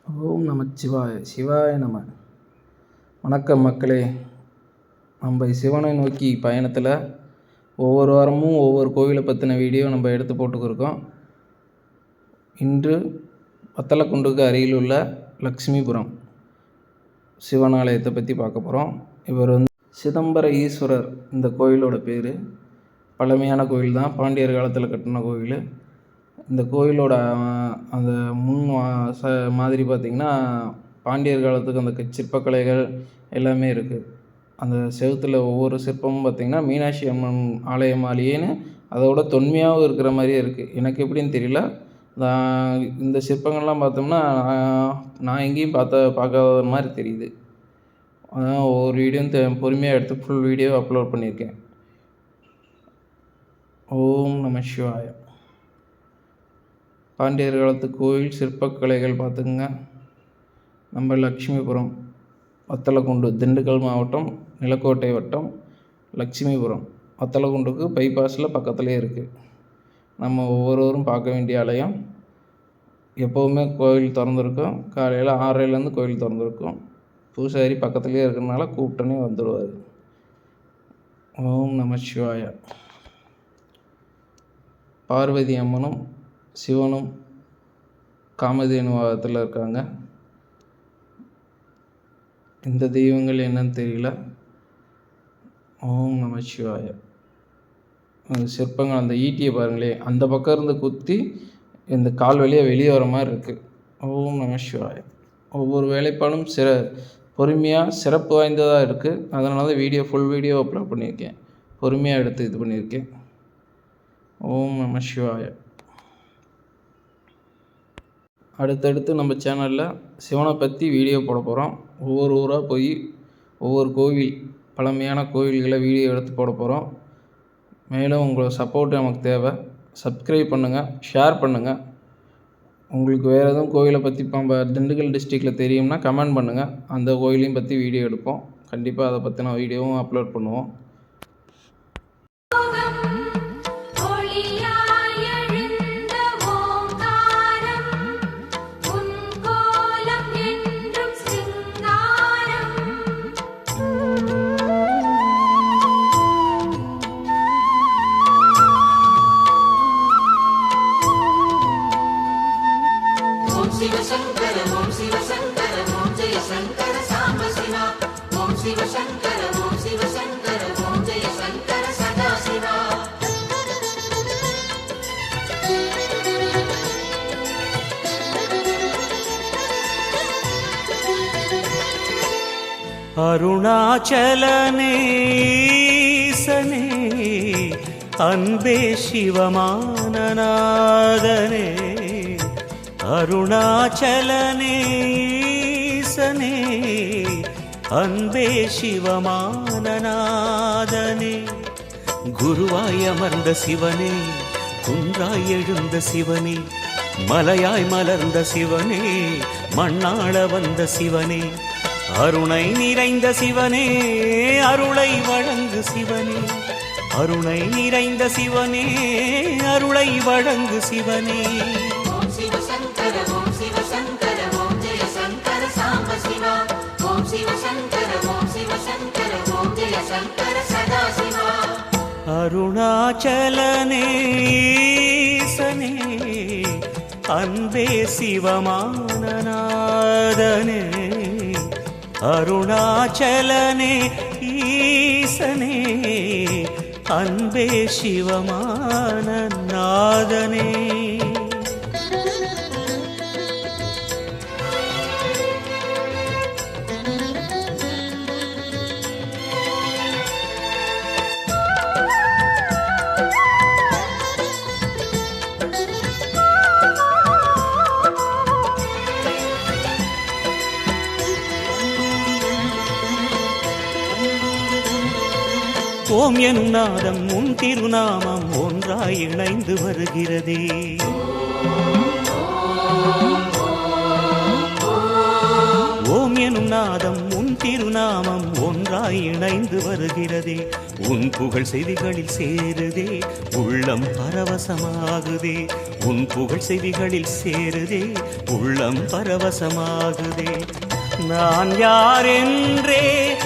ஓம் நமச்சிவாய சிவாய நம. வணக்கம் மக்களே. நம்ம சிவனை நோக்கி பயணத்தில் ஒவ்வொரு வாரமும் ஒவ்வொரு கோவிலை பற்றின வீடியோ நம்ம எடுத்து போட்டுக்கிருக்கோம். இன்று வத்தலக்குண்டுக்கு அருகில் உள்ள லக்ஷ்மிபுரம் சிவன் ஆலயத்தை பற்றி பார்க்க போகிறோம். இவர் சிதம்பர ஈஸ்வரர். இந்த கோயிலோட பேர். பழமையான கோயில் தான், பாண்டியர் காலத்தில் கட்டின கோயில். இந்த கோயிலோட அந்த முன் மாதிரி பார்த்திங்கன்னா பாண்டியர் காலத்துக்கு அந்த சிற்பக்கலைகள் எல்லாமே இருக்குது. அந்த செவுத்தில் ஒவ்வொரு சிற்பமும் பார்த்திங்கன்னா மீனாட்சி அம்மன் ஆலயமாலேன்னு அதோட தொன்மையாகவும் இருக்கிற மாதிரியே இருக்குது. எனக்கு எப்படின்னு தெரியல. இந்த சிற்பங்கள்லாம் பார்த்தோம்னா நான் எங்கேயும் பார்க்காத மாதிரி தெரியுது. அதான் ஒவ்வொரு வீடியோவும் பொறுமையாக எடுத்து ஃபுல் வீடியோ அப்லோட் பண்ணியிருக்கேன். ஓம் நம சிவாய. பாண்டியர் காலத்து கோயில் சிற்பக்கலைகள் பார்த்துக்குங்க. நம்ம லக்ஷ்மிபுரம், வத்தலக்குண்டு, திண்டுக்கல் மாவட்டம், நிலக்கோட்டை வட்டம், லக்ஷ்மிபுரம். வத்தலக்குண்டுக்கு பைபாஸில் பக்கத்துலேயே இருக்குது. நம்ம ஒவ்வொருவரும் பார்க்க வேண்டிய ஆலயம். எப்போவுமே கோயில் திறந்துருக்கும். காலையில் 6:30 கோயில் திறந்துருக்கும். பூசாரி பக்கத்துலேயே இருக்கிறதுனால கூப்பிட்டோன்னே வந்துடுவார். ஓம் நம சிவாய. பார்வதி அம்மனும் சிவனும் காமதேனு வாகத்தில் இருக்காங்க. இந்த தெய்வங்கள் என்னன்னு தெரியல. ஓம் நம சிவாய. சிற்பங்கள் அந்த ஈட்டியை பாருங்களே, அந்த பக்கம் இருந்து குத்தி இந்த கால் வழியாக வெளியே வர மாதிரி இருக்குது. ஓம் நம சிவாய. ஒவ்வொரு வேலைப்பாடும் பொறுமையாக சிறப்பு வாய்ந்ததாக இருக்குது. அதனால தான் ஃபுல் வீடியோ அப்லோட் பண்ணியிருக்கேன். பொறுமையாக எடுத்து இது பண்ணியிருக்கேன். ஓம் நம சிவாய. அடுத்தடுத்து நம்ம சேனலில் சிவனை பற்றி வீடியோ போட போகிறோம். ஒவ்வொரு ஊராக போய் ஒவ்வொரு கோவில், பழமையான கோவில்களை வீடியோ எடுத்து போட போகிறோம். மேலும் உங்களோட சப்போர்ட் நமக்கு தேவை. சப்ஸ்கிரைப் பண்ணுங்கள், ஷேர் பண்ணுங்கள். உங்களுக்கு வேறு எதுவும் கோவிலை பற்றி நம்ம திண்டுக்கல் டிஸ்ட்ரிக்டில் தெரியும்னா கமெண்ட் பண்ணுங்கள். அந்த கோயிலையும் பற்றி வீடியோ எடுப்போம். கண்டிப்பாக அதை பற்றின வீடியோவும் அப்லோட் பண்ணுவோம். शिवशंकर ओम शिवशंकर ओम जय शंकर सांब शिवा. ओम शिवशंकर ओम शिवशंकर ओम जय शंकर सदा शिवा. அருணாச்சலனே ஈசனே அன்பே சிவமானநாதனே. அருணாச்சலனே ஈசனே அன்பே சிவமானநாதனே. குருவாய் அமர்ந்த சிவனே, குன்றாய் எழுந்த சிவனே, மலையாய் மலர்ந்த சிவனே, மண்ணாள வந்த சிவனே, அருணை நிறைந்த சிவனே, அருளை வழங்கு சிவனே, அருணை நிறைந்த சிவனே, அருளை வழங்கு சிவனே. ओम शिवशंकर ओम शिवशंकर ओम जय शंकर सांब शिवा. ओम शिवशंकर ओम शिवशंकर ओम जय शंकर सदा शिवा. அருணாச்சலனே ஈசனே அன்பே சிவமானநாதனே. அருணாச்சலனே ஈசனே அன்பே சிவமானநாதனே. ஓம் எனும் நாதம் உன் திருநாமம் ஒன்றாய் இணைந்து வருகிறதே. ஓம் எனும் நாதம் உன் திருநாமம் ஒன்றாய் இணைந்து வருகிறதே. உன் புகழ் செவிகளில் சேருதே, உள்ளம் பரவசமாகுதே. உன் புகழ் செவிகளில் சேருதே, உள்ளம் பரவசமாகுதே. நான் யார் என்றே